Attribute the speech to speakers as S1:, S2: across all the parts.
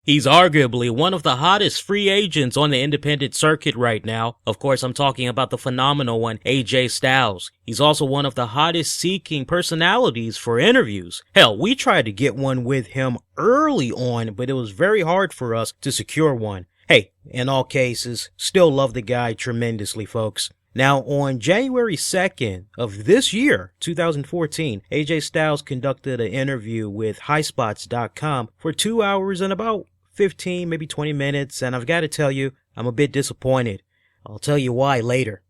S1: He's arguably one of the hottest free agents on the independent circuit right now. Of course, I'm talking about the phenomenal one, AJ Styles. He's also one of the hottest seeking personalities for interviews. Hell, we tried to get one with him early on, but it was very hard for us to secure one. Hey, in all cases, still love the guy tremendously, folks. Now, on January 2nd of this year, 2014, AJ Styles conducted an interview with highspots.com for 2 hours and about 15, maybe 20 minutes, and I've got to tell you, I'm a bit disappointed. I'll tell you why later.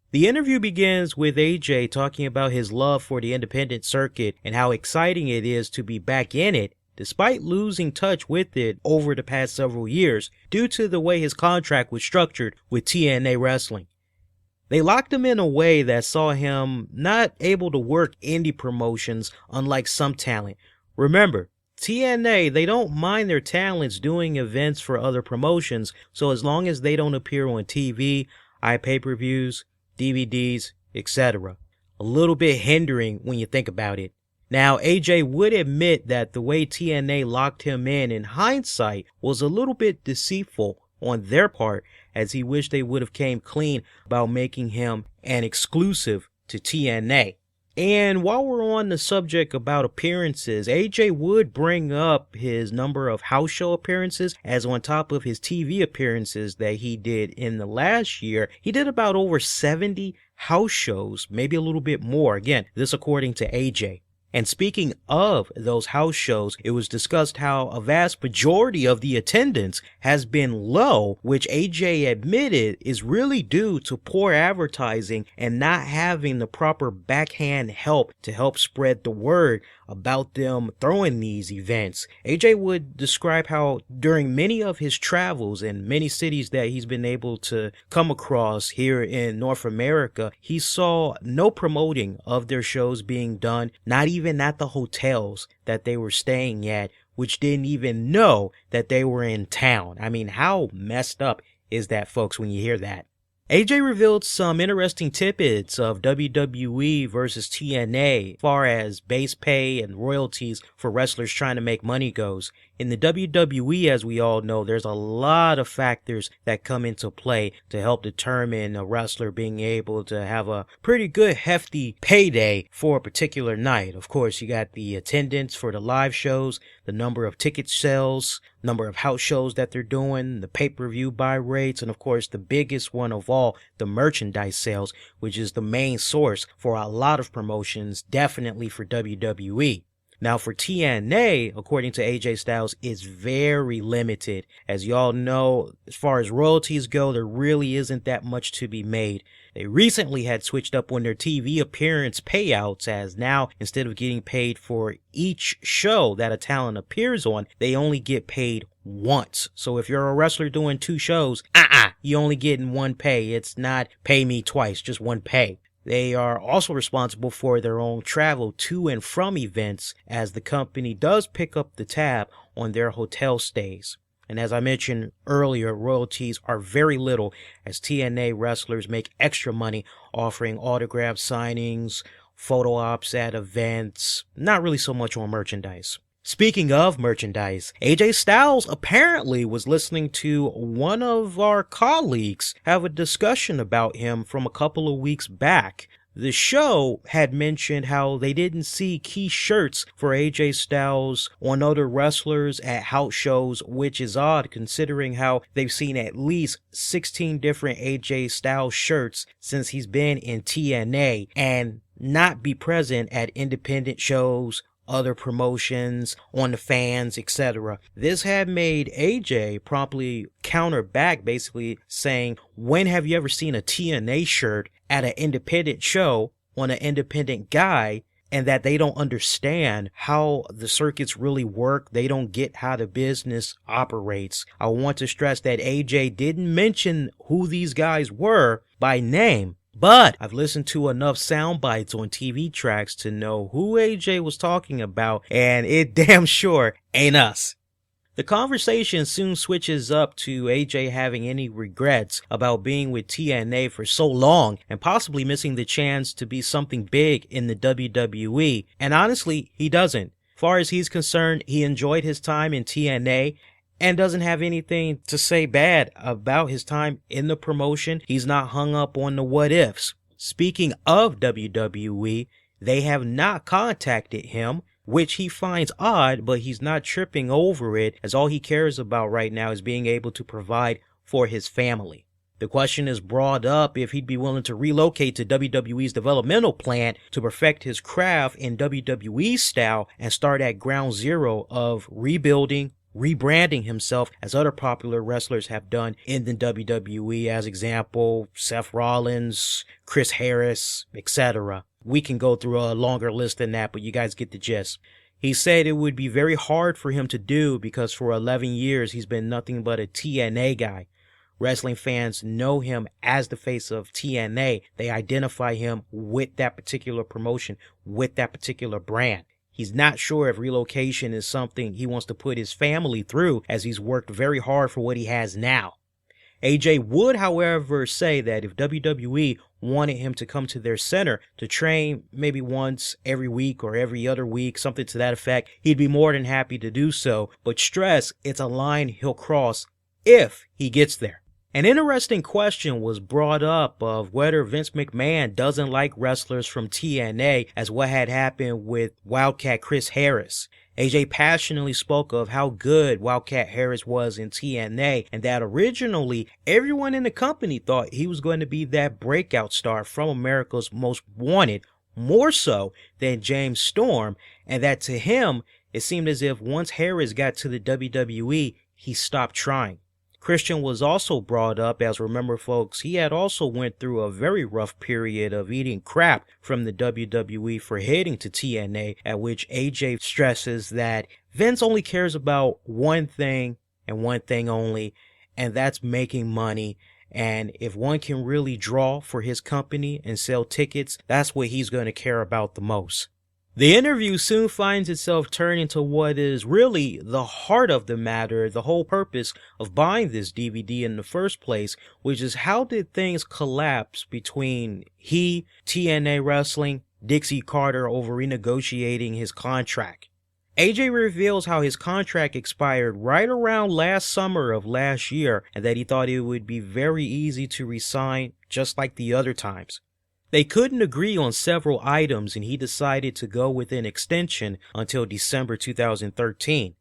S1: The interview begins with AJ talking about his love for the independent circuit and how exciting it is to be back in it, despite losing touch with it over the past several years due to the way his contract was structured with TNA Wrestling. They locked him in a way that saw him not able to work indie promotions unlike some talent. Remember, TNA, they don't mind their talents doing events for other promotions, so as long as they don't appear on TV, pay-per-views, DVDs, etc. A little bit hindering when you think about it. Now, AJ would admit that the way TNA locked him in hindsight was a little bit deceitful on their part, as he wished they would have came clean about making him an exclusive to TNA. And while we're on the subject about appearances, AJ would bring up his number of house show appearances, as on top of his TV appearances that he did in the last year, he did about over 70 house shows, maybe a little bit more. Again, this according to AJ. And speaking of those house shows, it was discussed how a vast majority of the attendance has been low, which AJ admitted is really due to poor advertising and not having the proper backhand help to help spread the word about them throwing these events. AJ would describe how during many of his travels in many cities that he's been able to come across here in North America, he saw no promoting of their shows being done, not even at the hotels that they were staying at, which didn't even know that they were in town. I mean, how messed up is that, folks, when you hear that? AJ revealed some interesting tidbits of WWE versus TNA as far as base pay and royalties for wrestlers trying to make money goes. In the WWE, as we all know, there's a lot of factors that come into play to help determine a wrestler being able to have a pretty good hefty payday for a particular night. Of course, you got the attendance for the live shows, the number of ticket sales, number of house shows that they're doing, the pay-per-view buy rates, and of course the biggest one of all, the merchandise sales, which is the main source for a lot of promotions, definitely for WWE. Now for TNA, according to AJ Styles, is very limited. As y'all know, as far as royalties go, there really isn't that much to be made. They recently had switched up on their TV appearance payouts, as now instead of getting paid for each show that a talent appears on, they only get paid once. So if you're a wrestler doing 2 shows, you only getting one pay. It's not pay me twice, just one pay. They are also responsible for their own travel to and from events, as the company does pick up the tab on their hotel stays. And as I mentioned earlier, royalties are very little, as TNA wrestlers make extra money offering autograph signings, photo ops at events, not really so much on merchandise. Speaking of merchandise, AJ Styles apparently was listening to one of our colleagues have a discussion about him from a couple of weeks back. The show had mentioned how they didn't see key shirts for AJ Styles on other wrestlers at house shows, which is odd considering how they've seen at least 16 different AJ Styles shirts since he's been in TNA, and not be present at independent shows, other promotions, on the fans, etc. This had made AJ promptly counter back, basically saying, when have you ever seen a TNA shirt at an independent show on an independent guy, and that they don't understand how the circuits really work. They don't get how the business operates. I want to stress that AJ didn't mention who these guys were by name, but I've listened to enough sound bites on TV tracks to know who AJ was talking about, and it damn sure ain't us. The conversation soon switches up to AJ having any regrets about being with TNA for so long and possibly missing the chance to be something big in the WWE, and honestly, he doesn't. As far as he's concerned, he enjoyed his time in TNA, and doesn't have anything to say bad about his time in the promotion. He's not hung up on the what ifs. Speaking of WWE, they have not contacted him, which he finds odd, but he's not tripping over it, as all he cares about right now is being able to provide for his family. The question is brought up if he'd be willing to relocate to WWE's developmental plant to perfect his craft in WWE style and start at ground zero of rebuilding, rebranding himself as other popular wrestlers have done in the WWE, as example, Seth Rollins, Chris Harris, etc. We can go through a longer list than that, but you guys get the gist. He said it would be very hard for him to do because for 11 years he's been nothing but a TNA guy. Wrestling fans know him as the face of TNA. They identify him with that particular promotion, with that particular brand. He's not sure if relocation is something he wants to put his family through, as he's worked very hard for what he has now. AJ would, however, say that if WWE wanted him to come to their center to train maybe once every week or every other week, something to that effect, he'd be more than happy to do so, but stress it's a line he'll cross if he gets there. An interesting question was brought up of whether Vince McMahon doesn't like wrestlers from TNA, as what had happened with Wildcat Chris Harris. AJ passionately spoke of how good Wildcat Harris was in TNA, and that originally everyone in the company thought he was going to be that breakout star from America's Most Wanted, more so than James Storm, and that to him it seemed as if once Harris got to the WWE, he stopped trying. Christian was also brought up, as remember folks, he had also went through a very rough period of eating crap from the WWE for heading to TNA, at which AJ stresses that Vince only cares about one thing and one thing only, and that's making money. And if one can really draw for his company and sell tickets, that's what he's going to care about the most. The interview soon finds itself turning to what is really the heart of the matter, the whole purpose of buying this DVD in the first place, which is how did things collapse between he, TNA Wrestling, Dixie Carter over renegotiating his contract. AJ reveals how his contract expired right around last summer of last year, and that he thought it would be very easy to resign just like the other times. They couldn't agree on several items, and he decided to go with an extension until December 2013.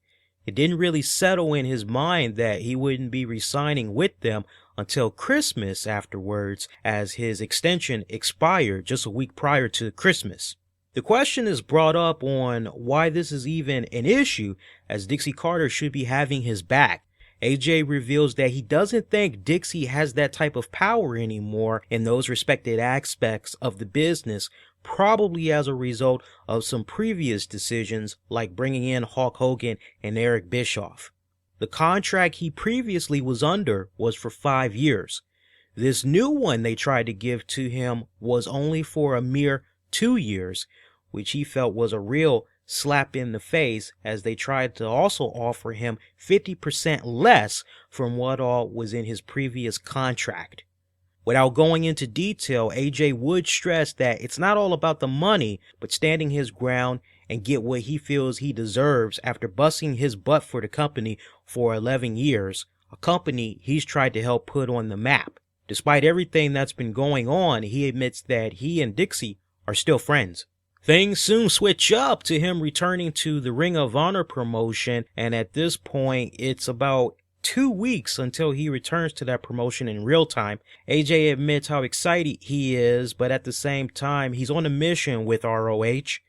S1: It didn't really settle in his mind that he wouldn't be re-signing with them until Christmas afterwards, as his extension expired just a week prior to Christmas. The question is brought up on why this is even an issue, as Dixie Carter should be having his back. AJ reveals that he doesn't think Dixie has that type of power anymore in those respected aspects of the business, probably as a result of some previous decisions like bringing in Hulk Hogan and Eric Bischoff. The contract he previously was under was for 5 years. This new one they tried to give to him was only for a mere 2 years, which he felt was a real slap in the face, as they tried to also offer him 50% less from what all was in his previous contract. Without going into detail, AJ would stress that it's not all about the money, but standing his ground and get what he feels he deserves after busting his butt for the company for 11 years, a company he's tried to help put on the map. Despite everything that's been going on, he admits that he and Dixie are still friends. Things soon switch up to him returning to the Ring of Honor promotion, and at this point, it's about 2 weeks until he returns to that promotion in real time. AJ admits how excited he is, but at the same time, he's on a mission with ROH.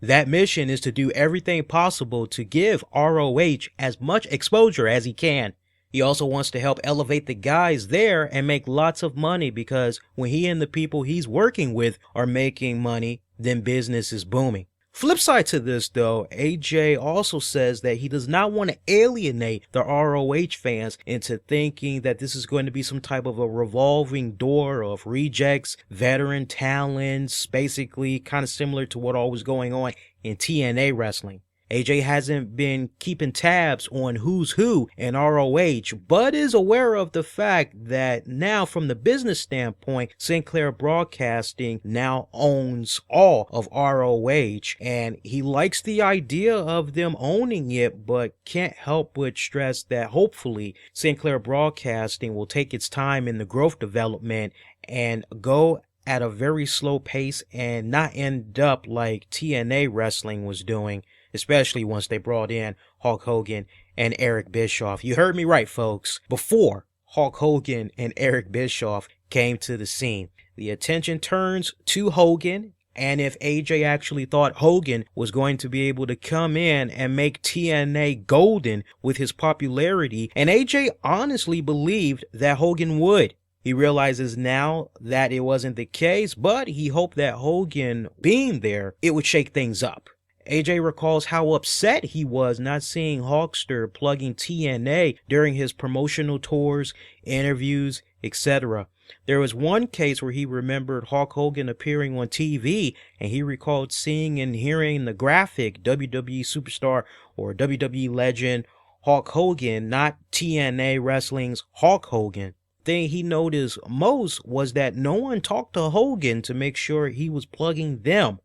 S1: That mission is to do everything possible to give ROH as much exposure as he can. He also wants to help elevate the guys there and make lots of money, because when he and the people he's working with are making money, then business is booming. Flip side to this though, AJ also says that he does not want to alienate the ROH fans into thinking that this is going to be some type of a revolving door of rejects, veteran talents, basically kind of similar to what all was going on in TNA wrestling. AJ hasn't been keeping tabs on who's who in ROH, but is aware of the fact that now from the business standpoint, Sinclair Broadcasting now owns all of ROH, and he likes the idea of them owning it, but can't help but stress that hopefully Sinclair Broadcasting will take its time in the growth development and go at a very slow pace and not end up like TNA Wrestling was doing, especially once they brought in Hulk Hogan and Eric Bischoff. You heard me right, folks. Before Hulk Hogan and Eric Bischoff came to the scene, the attention turns to Hogan, and if AJ actually thought Hogan was going to be able to come in and make TNA golden with his popularity, and AJ honestly believed that Hogan would. He realizes now that it wasn't the case, but he hoped that Hogan being there, it would shake things up. AJ recalls how upset he was not seeing Hulkster plugging TNA during his promotional tours, interviews, etc. There was one case where he remembered Hulk Hogan appearing on TV, and he recalled seeing and hearing the graphic WWE superstar or WWE legend Hulk Hogan, not TNA Wrestling's Hulk Hogan. The thing he noticed most was that no one talked to Hogan to make sure he was plugging them.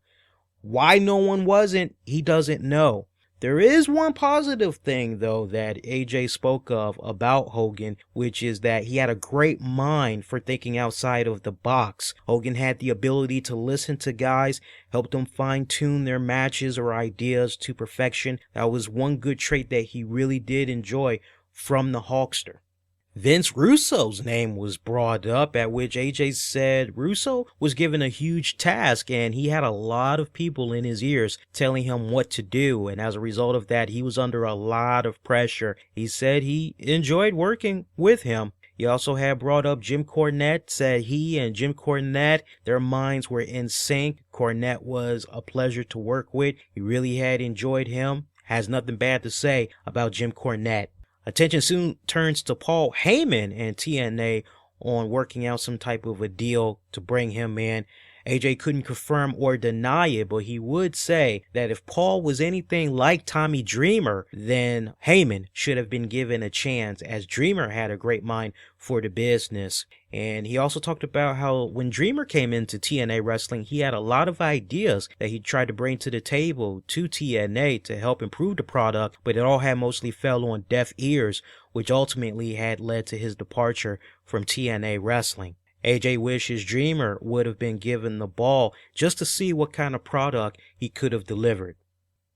S1: Why no one wasn't, he doesn't know. There is one positive thing, though, that AJ spoke of about Hogan, which is that he had a great mind for thinking outside of the box. Hogan had the ability to listen to guys, help them fine-tune their matches or ideas to perfection. That was one good trait that he really did enjoy from the Hulkster. Vince Russo's name was brought up, at which AJ said Russo was given a huge task and he had a lot of people in his ears telling him what to do, and as a result of that, he was under a lot of pressure. He said he enjoyed working with him. He also had brought up Jim Cornette, said he and Jim Cornette, their minds were in sync. Cornette was a pleasure to work with. He really had enjoyed him. Has nothing bad to say about Jim Cornette. Attention soon turns to Paul Heyman and TNA on working out some type of a deal to bring him in. AJ couldn't confirm or deny it, but he would say that if Paul was anything like Tommy Dreamer, then Heyman should have been given a chance, as Dreamer had a great mind for the business. And he also talked about how when Dreamer came into TNA Wrestling, he had a lot of ideas that he tried to bring to the table to TNA to help improve the product, but it all had mostly fell on deaf ears, which ultimately had led to his departure from TNA Wrestling. AJ wishes Dreamer would have been given the ball just to see what kind of product he could have delivered.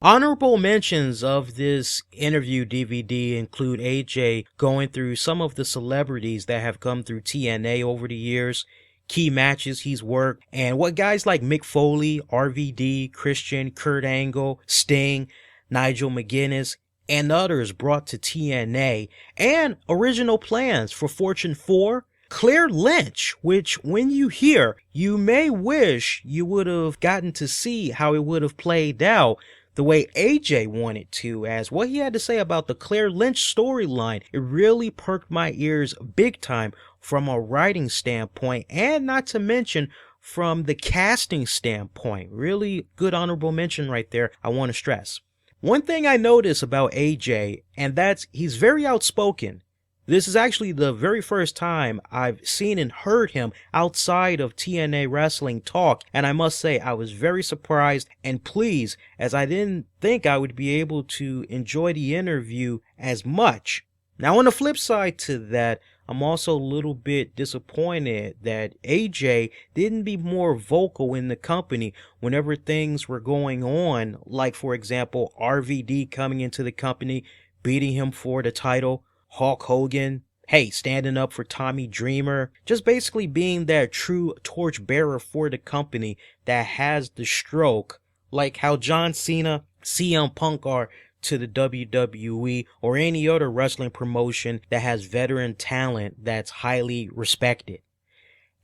S1: Honorable mentions of this interview DVD include AJ going through some of the celebrities that have come through TNA over the years, key matches he's worked, and what guys like Mick Foley, RVD, Christian, Kurt Angle, Sting, Nigel McGuinness, and others brought to TNA, and original plans for Fortune 4, Claire Lynch, which when you hear, you may wish you would have gotten to see how it would have played out the way AJ wanted to, as what he had to say about the Claire Lynch storyline, it really perked my ears big time from a writing standpoint, and not to mention from the casting standpoint. Really good honorable mention right there, I want to stress. One thing I notice about AJ, and that's he's very outspoken. This is actually the very first time I've seen and heard him outside of TNA Wrestling talk, and I must say I was very surprised and pleased, as I didn't think I would be able to enjoy the interview as much. Now on the flip side to that, I'm also a little bit disappointed that AJ didn't be more vocal in the company whenever things were going on, like for example RVD coming into the company, beating him for the title, Hulk Hogan, standing up for Tommy Dreamer, just basically being that true torchbearer for the company that has the stroke, like how John Cena, CM Punk are to the WWE or any other wrestling promotion that has veteran talent that's highly respected.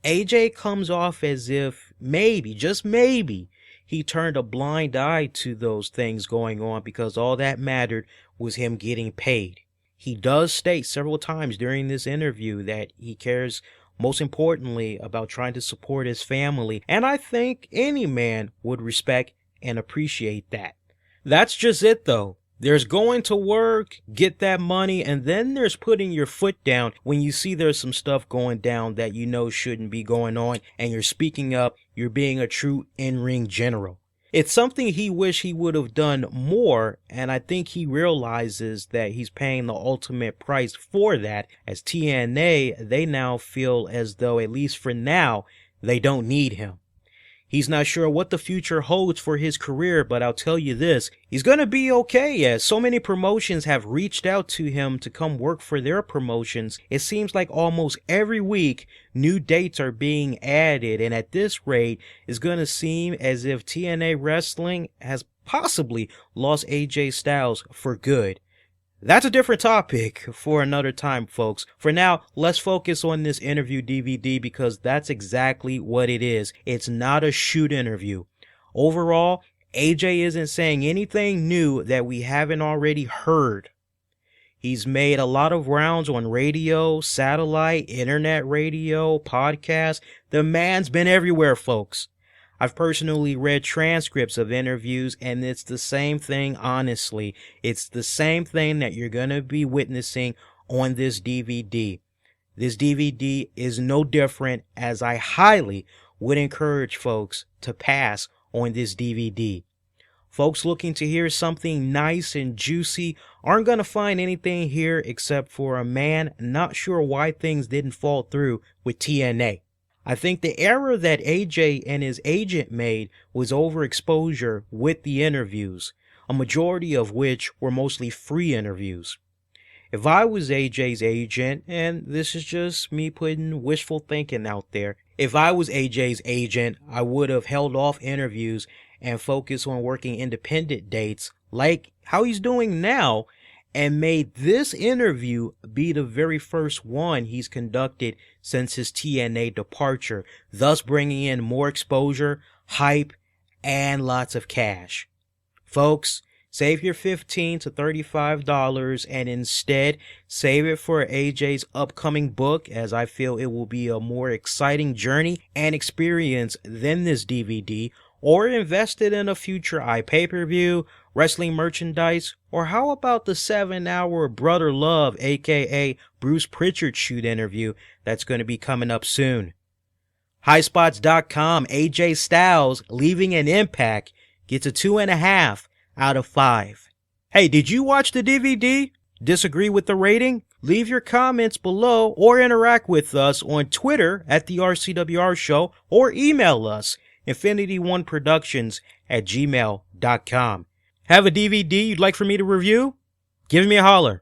S1: AJ comes off as if maybe, just maybe, he turned a blind eye to those things going on because all that mattered was him getting paid. He does state several times during this interview that he cares most importantly about trying to support his family, and I think any man would respect and appreciate that. That's just it though. There's going to work, get that money, and then there's putting your foot down when you see there's some stuff going down that you know shouldn't be going on, and you're speaking up, you're being a true in-ring general. It's something he wish he would have done more, and I think he realizes that he's paying the ultimate price for that, as TNA, they now feel as though, at least for now, they don't need him. He's not sure what the future holds for his career, but I'll tell you this, he's gonna be okay, as so many promotions have reached out to him to come work for their promotions. It seems like almost every week, new dates are being added, and at this rate, it's gonna seem as if TNA Wrestling has possibly lost AJ Styles for good. That's a different topic for another time, folks. For now, let's focus on this interview DVD because that's exactly what it is. It's not a shoot interview. Overall, AJ isn't saying anything new that we haven't already heard. He's made a lot of rounds on radio, satellite, internet radio, podcasts. The man's been everywhere, folks. I've personally read transcripts of interviews, and it's the same thing, honestly. It's the same thing that you're going to be witnessing on this DVD. This DVD is no different, as I highly would encourage folks to pass on this DVD. Folks looking to hear something nice and juicy aren't going to find anything here except for a man not sure why things didn't fall through with TNA. I think the error that AJ and his agent made was overexposure with the interviews, a majority of which were mostly free interviews. If I was AJ's agent, and this is just me putting wishful thinking out there, if I was AJ's agent, I would have held off interviews and focused on working independent dates like how he's doing now, and made this interview be the very first one he's conducted since his TNA departure, thus bringing in more exposure, hype, and lots of cash. Folks, save your $15 to $35 and instead save it for AJ's upcoming book, as I feel it will be a more exciting journey and experience than this DVD, or invest it in a future pay-per-view, wrestling merchandise, or how about the 7-hour Brother Love aka Bruce Pritchard shoot interview that's going to be coming up soon. Highspots.com, AJ Styles leaving an impact gets a 2.5 out of 5. Hey, did you watch the DVD? Disagree with the rating? Leave your comments below or interact with us on Twitter at the RCWR Show, or email us infinityOneProductions@gmail.com. Have a DVD you'd like for me to review? Give me a holler.